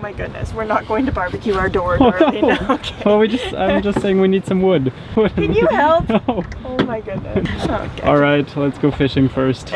my goodness, we're not going to barbecue our door, darling. Okay. Well, I'm just saying we need some wood. Can you help? No. Oh my goodness. Okay. All right, let's go fishing first.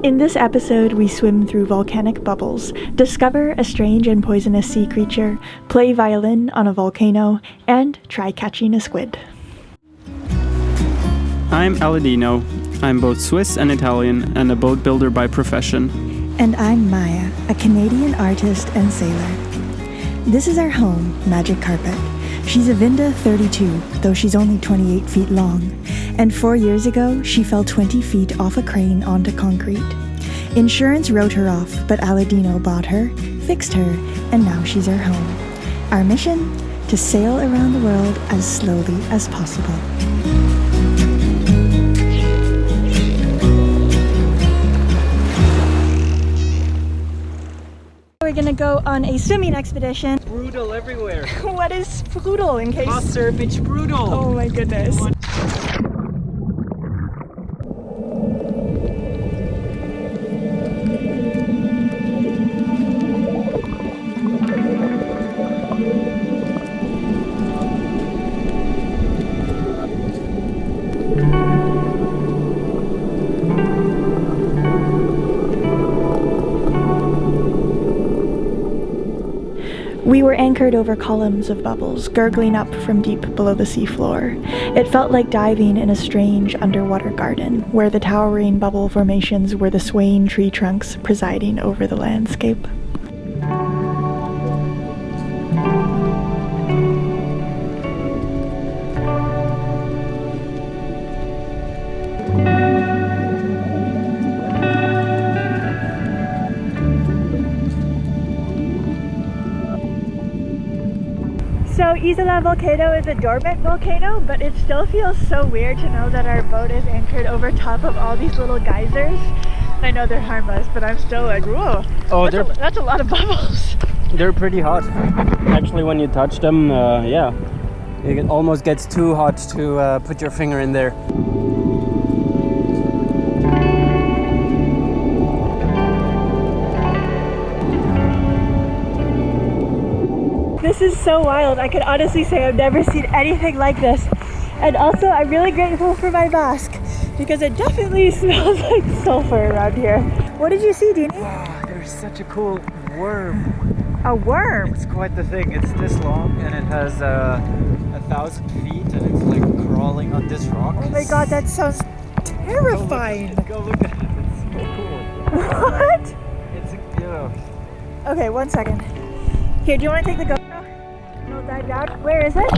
In this episode, we swim through volcanic bubbles, discover a strange and poisonous sea creature, play violin on a volcano, and try catching a squid. I'm Aladino. I'm both Swiss and Italian, and a boat builder by profession. And I'm Maya, a Canadian artist and sailor. This is our home, Magic Carpet. She's a Vinda 32, though she's only 28 feet long. And 4 years ago, she fell 20 feet off a crane onto concrete. Insurance wrote her off, but Aladino bought her, fixed her, and now she's our home. Our mission? To sail around the world as slowly as possible. We're gonna go on a swimming expedition. Brutal everywhere. What is brutal in case? Wasser, it's brutal. Oh my goodness. We were anchored over columns of bubbles, gurgling up from deep below the seafloor. It felt like diving in a strange underwater garden, where the towering bubble formations were the swaying tree trunks presiding over the landscape. So Isola Volcano is a dormant volcano, but it still feels so weird to know that our boat is anchored over top of all these little geysers. I know they're harmless, but I'm still like, whoa, Oh, that's a lot of bubbles. They're pretty hot. Actually, when you touch them, yeah, it almost gets too hot to put your finger in there. This is so wild. I can honestly say I've never seen anything like this. And also, I'm really grateful for my mask because it definitely smells like sulfur around here. What did you see, Deanie? Wow, there's such a cool worm. A worm? It's quite the thing. It's this long and it has 1,000 feet and it's like crawling on this rock. Oh my god, that sounds terrifying. Go look at it. It's so cool. What? It's yeah. Okay, 1 second. Here, do you want to take the GoPro? I'll dive down. Where is it?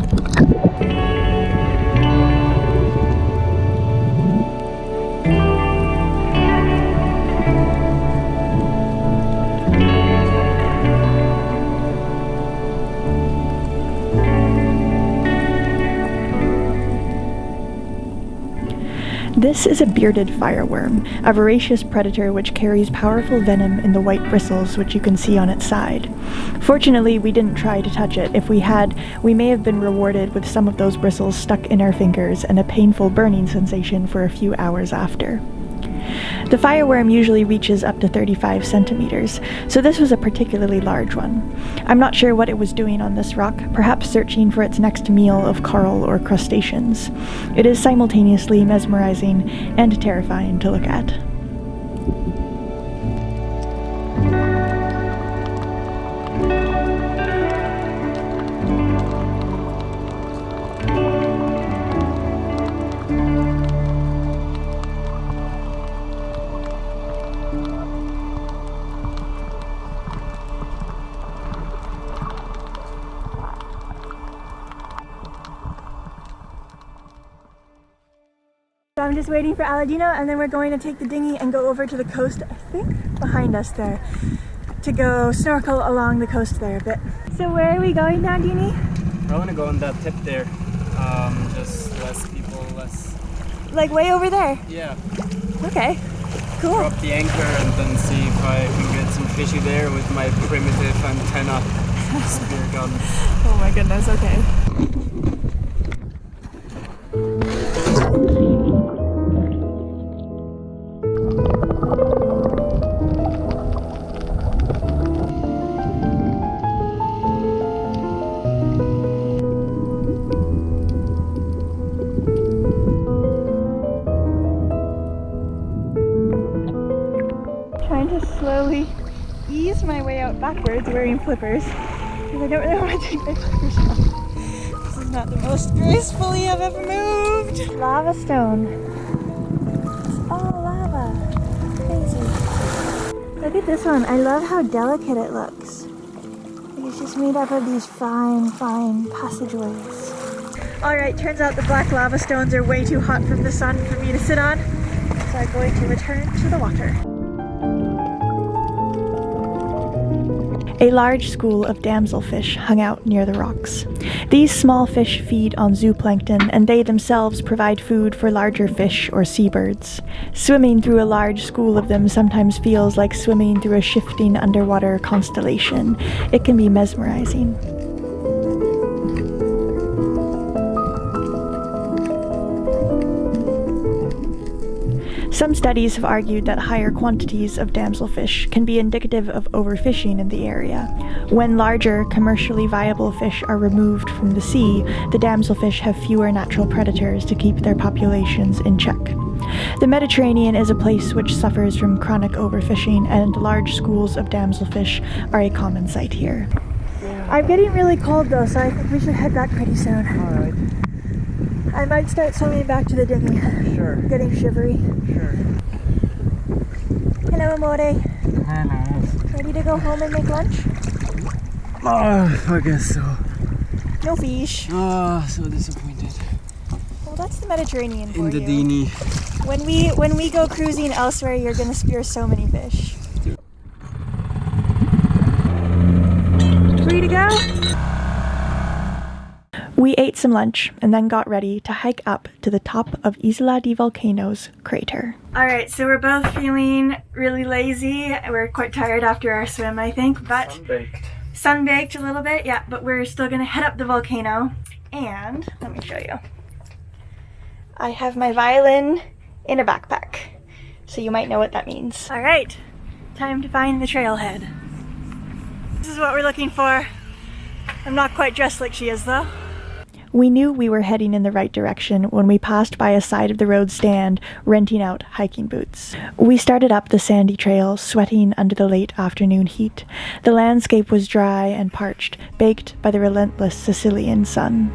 This is a bearded fireworm, a voracious predator which carries powerful venom in the white bristles which you can see on its side. Fortunately, we didn't try to touch it. If we had, we may have been rewarded with some of those bristles stuck in our fingers and a painful burning sensation for a few hours after. The fireworm usually reaches up to 35 centimeters, so this was a particularly large one. I'm not sure what it was doing on this rock, perhaps searching for its next meal of coral or crustaceans. It is simultaneously mesmerizing and terrifying to look at. So I'm just waiting for Aladino, and then we're going to take the dinghy and go over to the coast, I think behind us there, to go snorkel along the coast there a bit. So where are we going now, Deanie? I want to go on that tip there. Just less people, less... Like way over there? Yeah. Okay, cool. Drop the anchor and then see if I can get some fishy there with my primitive antenna spear gun. Oh my goodness, okay. Trying to slowly ease my way out backwards wearing flippers because I don't really want to take my flippers off. This is not the most gracefully I've ever moved. Lava stone. It's all lava. Crazy. Look at this one. I love how delicate it looks. It's just made up of these fine, fine passageways. Alright, turns out the black lava stones are way too hot from the sun for me to sit on, so I'm going to return to the water. A large school of damselfish hung out near the rocks. These small fish feed on zooplankton, and they themselves provide food for larger fish or seabirds. Swimming through a large school of them sometimes feels like swimming through a shifting underwater constellation. It can be mesmerizing. Some studies have argued that higher quantities of damselfish can be indicative of overfishing in the area. When larger, commercially viable fish are removed from the sea, the damselfish have fewer natural predators to keep their populations in check. The Mediterranean is a place which suffers from chronic overfishing, and large schools of damselfish are a common sight here. I'm getting really cold though, so I think we should head back pretty soon. Alright. I might start swimming back to the dinghy. Sure. Getting shivery. Sure. Hello, Amore. Hello. Ready to go home and make lunch? Oh, I guess so. No fish. Oh, so disappointed. Well, that's the Mediterranean for In the you. dinghy. When we go cruising elsewhere, you're gonna spear so many fish. Free to go? We ate some lunch and then got ready to hike up to the top of Isla di Volcano's crater. Alright, so we're both feeling really lazy. We're quite tired after our swim, I think, but sunbaked a little bit, yeah, but we're still gonna head up the volcano. And let me show you. I have my violin in a backpack, so you might know what that means. Alright, time to find the trailhead. This is what we're looking for. I'm not quite dressed like she is though. We knew we were heading in the right direction when we passed by a side of the road stand renting out hiking boots. We started up the sandy trail, sweating under the late afternoon heat. The landscape was dry and parched, baked by the relentless Sicilian sun.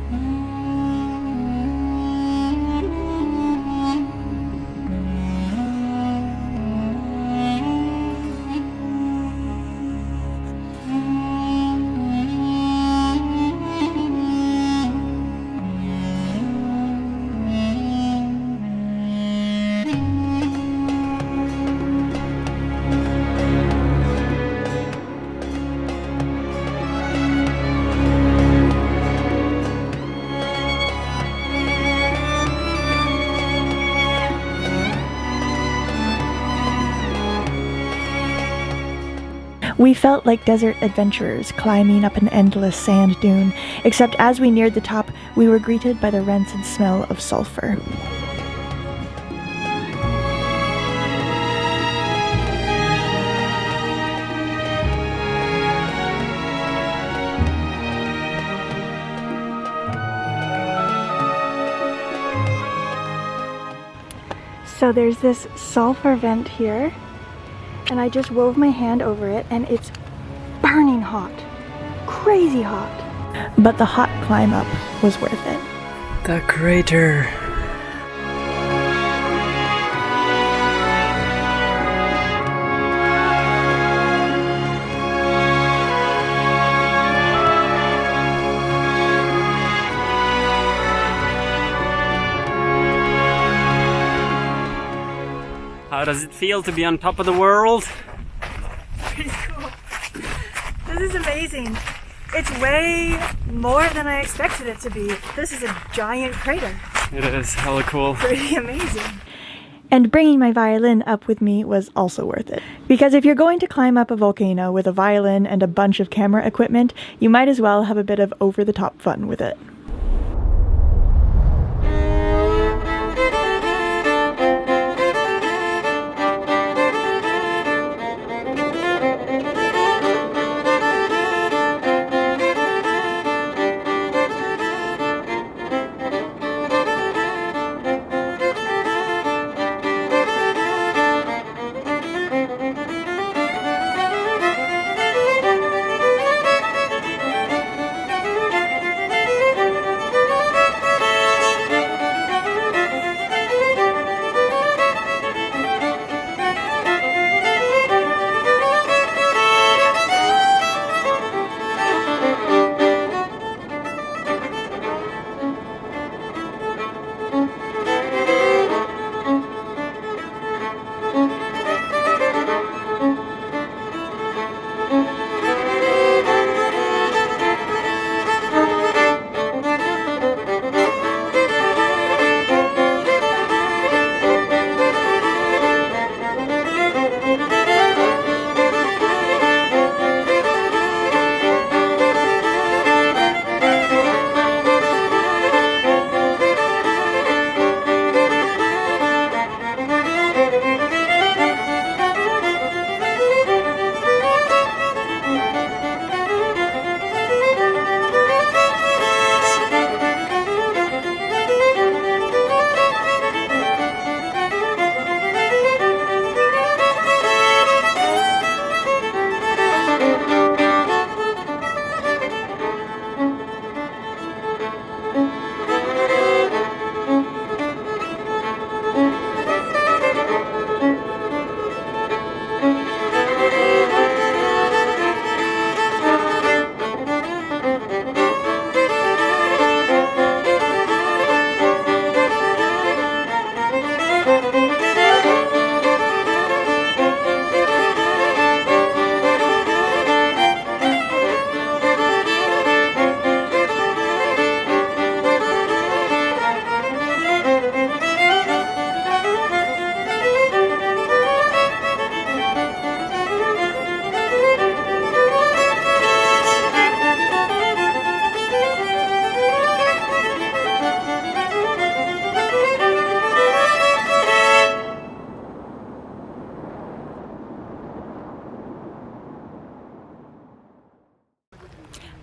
We felt like desert adventurers climbing up an endless sand dune, except as we neared the top, we were greeted by the rancid smell of sulfur. So there's this sulfur vent here, and I just wove my hand over it and it's burning hot. Crazy hot. But the hot climb up was worth it. The crater. How does it feel to be on top of the world? Pretty cool. This is amazing. It's way more than I expected it to be. This is a giant crater. It is hella cool. Pretty amazing. And bringing my violin up with me was also worth it. Because if you're going to climb up a volcano with a violin and a bunch of camera equipment, you might as well have a bit of over-the-top fun with it.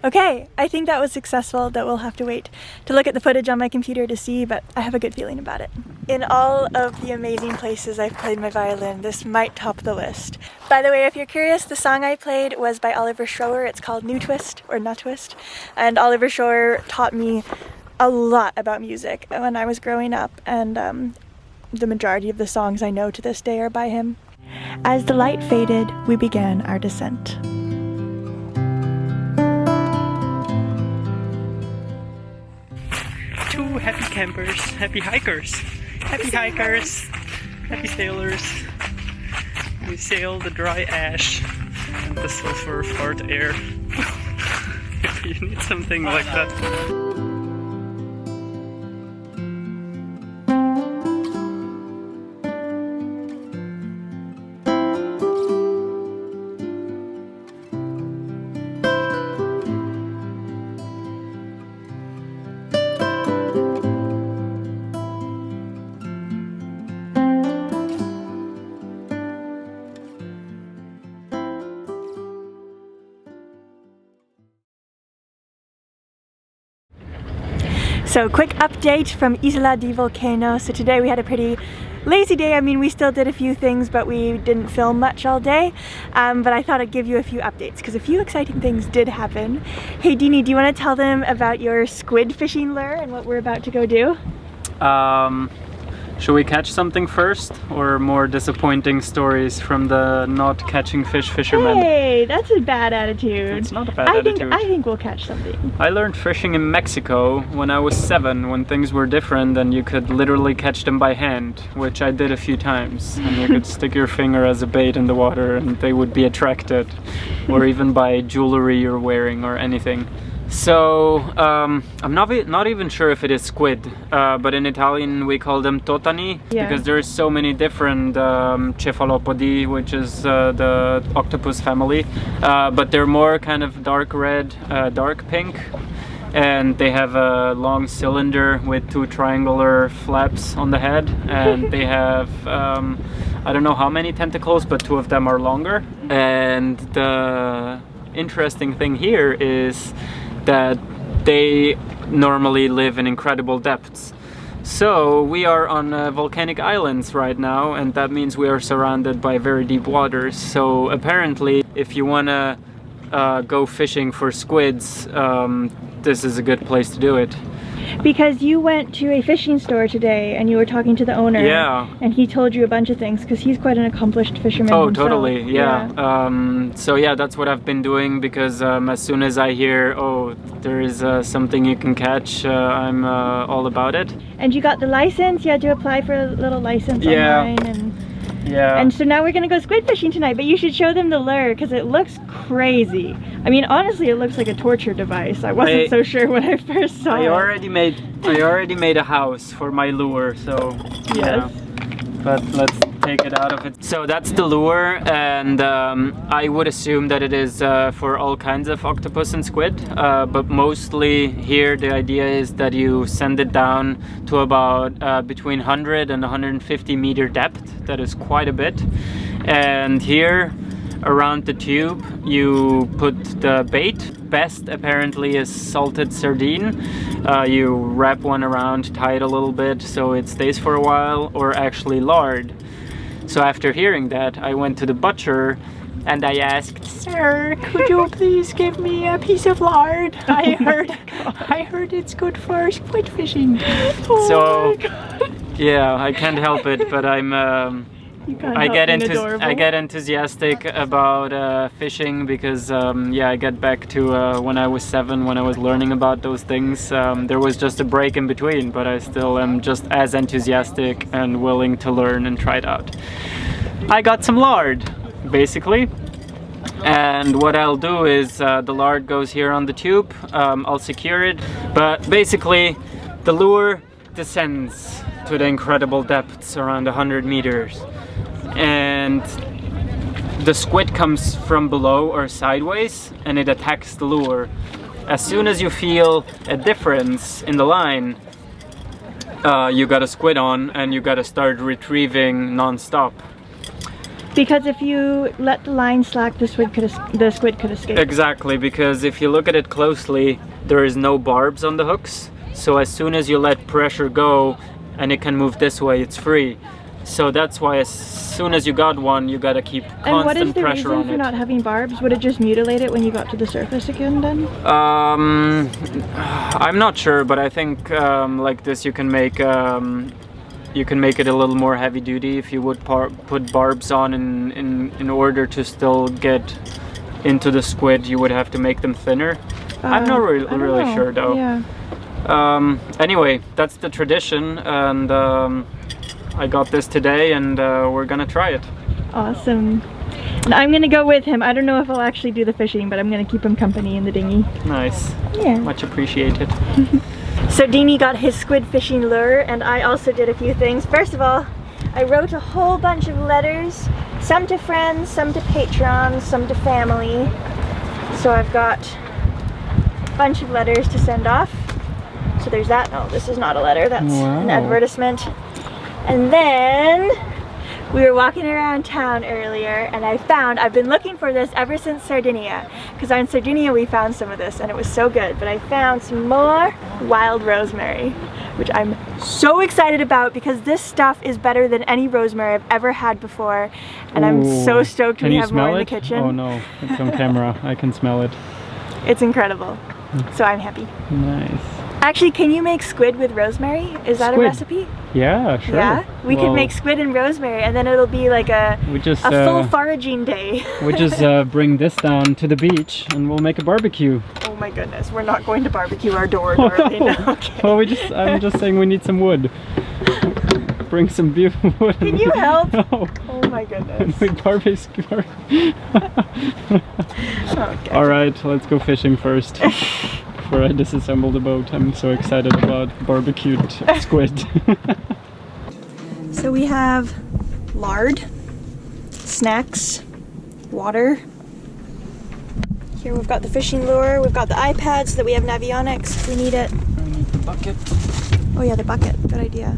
Okay, I think that was successful, that we'll have to wait to look at the footage on my computer to see, but I have a good feeling about it. In all of the amazing places I've played my violin, this might top the list. By the way, if you're curious, the song I played was by Oliver Schroer. It's called Nutwist, or Nutwist, and Oliver Schroer taught me a lot about music when I was growing up, and the majority of the songs I know to this day are by him. As the light faded, we began our descent. Two happy campers, happy hikers, happy hikers, happy sailors. We sail the dry ash and the sulfur fart air. If you need something like that. So quick update from Isla di Volcano. So today we had a pretty lazy day. I mean, we still did a few things, but we didn't film much all day. But I thought I'd give you a few updates because a few exciting things did happen. Hey Dini, do you want to tell them about your squid fishing lure and what we're about to go do? Should we catch something first, or more disappointing stories from the not catching fish fishermen? Hey, that's a bad attitude. It's not a bad attitude. I think we'll catch something. I learned fishing in Mexico when I was 7, when things were different and you could literally catch them by hand, which I did a few times. And you could stick your finger as a bait in the water and they would be attracted, or even by jewelry you're wearing or anything. So I'm not even sure if it is squid, but in Italian we call them totani, because there's so many different cephalopodi, which is the octopus family, but they're more kind of dark red, dark pink, and they have a long cylinder with 2 triangular flaps on the head, and they have I don't know how many tentacles, but 2 of them are longer. And the interesting thing here is that they normally live in incredible depths. So we are on volcanic islands right now, and that means we are surrounded by very deep waters. So apparently, if you want to go fishing for squids, this is a good place to do it. Because you went to a fishing store today and you were talking to the owner. Yeah. And he told you a bunch of things because he's quite an accomplished fisherman himself. Totally, yeah. So yeah, that's what I've been doing, because as soon as I hear, oh, there is something you can catch, I'm all about it. And you got the license? You had to apply for a little license online. And so now we're gonna go squid fishing tonight, but you should show them the lure because it looks crazy. I mean, honestly, it looks like a torture device. I wasn't so sure when I first saw it. I already made a house for my lure, so yes. Yeah. But let's take it out of it. So that's the lure, and I would assume that it is for all kinds of octopus and squid, but mostly here the idea is that you send it down to about between 100 and 150 meter depth. That is quite a bit. And here around the tube you put the bait. Best apparently is salted sardine. You wrap one around, tie it a little bit so it stays for a while, or actually lard. So after hearing that, I went to the butcher and I asked, "Sir, could you please give me a piece of lard? I heard it's good for squid fishing." Yeah, I can't help it, but I get enthusiastic about fishing because I get back to when I was 7, when I was learning about those things. There was just a break in between, but I still am just as enthusiastic and willing to learn and try it out. I got some lard, basically, and what I'll do is the lard goes here on the tube. I'll secure it, but basically the lure descends to the incredible depths around 100 meters. And the squid comes from below or sideways and it attacks the lure. As soon as you feel a difference in the line, you got a squid on and you got to start retrieving non-stop. Because if you let the line slack, the squid could escape. Exactly, because if you look at it closely, there is no barbs on the hooks. So as soon as you let pressure go and it can move this way, it's free. So that's why as soon as you got one, you gotta keep constant pressure on it. And what is the reason for not having barbs? Would it just mutilate it when you got to the surface again then? I'm not sure, but I think like this you can make it a little more heavy duty if you would put barbs on in order to still get into the squid. You would have to make them thinner. I'm not really sure though. Yeah. Anyway, that's the tradition, and I got this today, and we're gonna try it. Awesome. And I'm gonna go with him. I don't know if I'll actually do the fishing, but I'm gonna keep him company in the dinghy. Nice. Yeah. Much appreciated. So Deanie got his squid fishing lure, and I also did a few things. First of all, I wrote a whole bunch of letters, some to friends, some to patrons, some to family. So I've got a bunch of letters to send off. So there's that. No, this is not a letter, that's an advertisement. And then we were walking around town earlier, and I've been looking for this ever since Sardinia, because on Sardinia we found some of this and it was so good, but I found some more wild rosemary, which I'm so excited about because this stuff is better than any rosemary I've ever had before, and I'm so stoked we have more in the kitchen. Oh no, it's on camera. I can smell it. It's incredible, so I'm happy. Nice. Actually, can you make squid with rosemary? Is that a recipe? Yeah, sure. Yeah? We could make squid and rosemary, and then it'll be like a full foraging day. We just bring this down to the beach and we'll make a barbecue. Oh my goodness, we're not going to barbecue our door, darling. No, okay. Well, I'm just saying we need some wood. Bring some beautiful wood. Can you help? No. Oh my goodness. We barbecue. Okay. Alright, let's go fishing first. Before I disassemble the boat. I'm so excited about barbecued squid. So we have lard, snacks, water. Here we've got the fishing lure, we've got the iPad so that we have navionics if we need it. I need the bucket. Oh yeah, the bucket, good idea.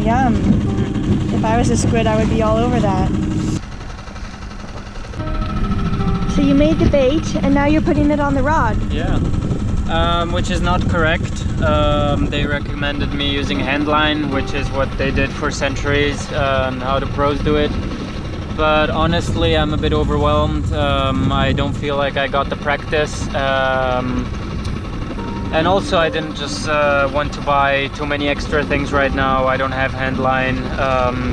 Yum. If I was a squid, I would be all over that. So you made the bait, and now you're putting it on the rod. Yeah, which is not correct. They recommended me using handline, which is what they did for centuries, and how the pros do it. But honestly, I'm a bit overwhelmed. I don't feel like I got the practice. And also I didn't just want to buy too many extra things right now. I don't have handline,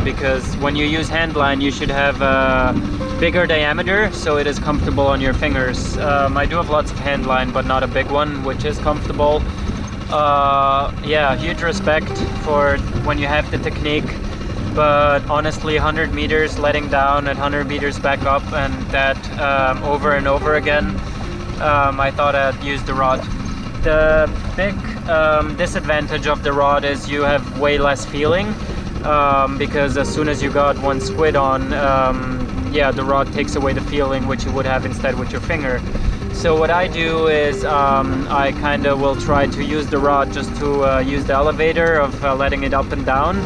because when you use handline you should have a bigger diameter so it is comfortable on your fingers. I do have lots of handline, but not a big one, which is comfortable. Yeah, huge respect for when you have the technique, but honestly 100 meters letting down and 100 meters back up, and that over and over again, I thought I'd use the rod. The big disadvantage of the rod is you have way less feeling, because as soon as you got one squid on, yeah, the rod takes away the feeling which you would have instead with your finger. So what I do is I kind of will try to use the rod just to use the elevator of letting it up and down,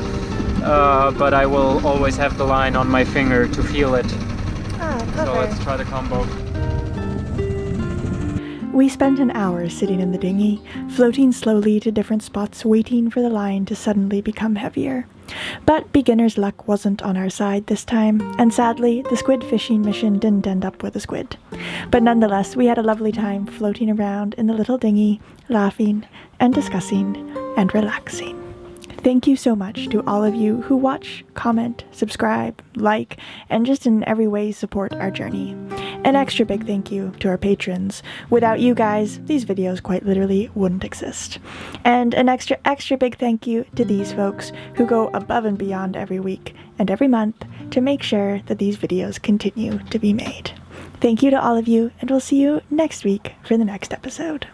but I will always have the line on my finger to feel it. So let's try the combo. We spent an hour sitting in the dinghy, floating slowly to different spots, waiting for the line to suddenly become heavier. But beginner's luck wasn't on our side this time, and sadly, the squid fishing mission didn't end up with a squid. But nonetheless, we had a lovely time floating around in the little dinghy, laughing and discussing and relaxing. Thank you so much to all of you who watch, comment, subscribe, like, and just in every way support our journey. An extra big thank you to our patrons. Without you guys, these videos quite literally wouldn't exist. And an extra big thank you to these folks who go above and beyond every week and every month to make sure that these videos continue to be made. Thank you to all of you, and we'll see you next week for the next episode.